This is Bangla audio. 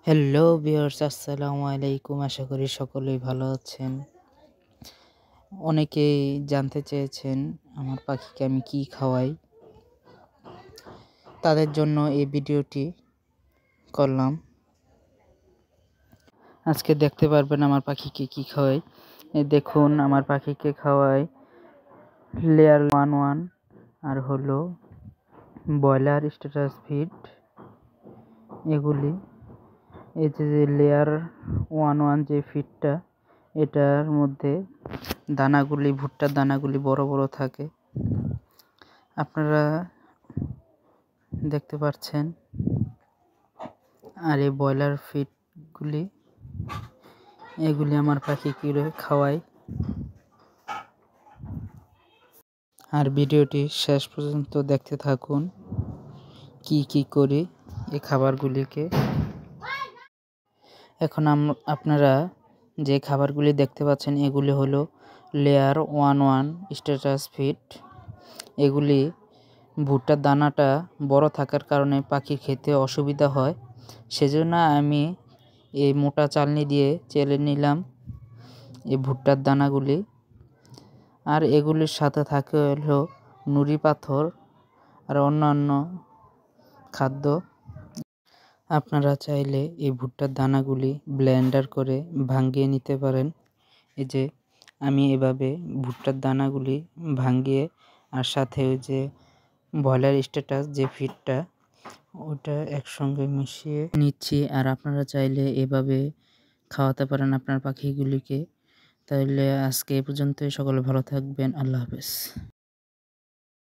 হ্যালো ভিউয়ার্স, আসসালামু আলাইকুম। আশা করি সকলেই ভালো আছেন। অনেকেই জানতে চেয়েছেন আমার পাখিকে আমি কি খাওয়াই। তাদের জন্য এই ভিডিওটি করলাম। আজকে দেখতে পারবেন আমার পাখিকে কি খাওয়াই। এই দেখুন আমার পাখিকে খাওয়াই লেয়ার 1 আর হলো ব্রয়লার স্ট্যাটাস ফিড। এগুলি এই যে লেয়ার 1 যে ফিডটা, এটার মধ্যে দানাগুলি, ভুট্টার দানাগুলি বড় বড় থাকে, আপনারা দেখতে পাচ্ছেন। আর এই ব্রয়লার ফিডগুলি, এগুলি আমার পাখিকে খাওয়াই। আর ভিডিওটি শেষ পর্যন্ত দেখতে থাকুন কি কি করি এই খাবারগুলিকে। এখন আপনারা যে খাবারগুলি দেখতে পাচ্ছেন এগুলি হলো লেয়ার 1 স্ট্যাটাস ফিড। এগুলি ভুট্টার দানাটা বড় থাকার কারণে পাখির খেতে অসুবিধা হয়, সেজন্য আমি এই মোটা চালনি দিয়ে চেলে নিলাম এই ভুট্টার দানাগুলি। আর এগুলির সাথে থাকে হলো নুড়ি পাথর আর অন্যান্য খাদ্য। আপনারা চাইলে এই ভুট্টার দানাগুলি ব্লেন্ডার করে ভাঙিয়ে নিতে পারেন। এই যে আমি এভাবে ভুট্টার দানাগুলি ভাঙিয়ে আর সাথে ওই যে ব্রয়লার স্ট্যাটাস যে ফিডটা, ওটা একসঙ্গে মিশিয়ে নিচ্ছি। আর আপনারা চাইলে এভাবে খাওয়াতে পারেন আপনার পাখিগুলিকে। তাহলে আজকে এ পর্যন্তই। সকলে ভালো থাকবেন। আল্লাহ হাফেজ।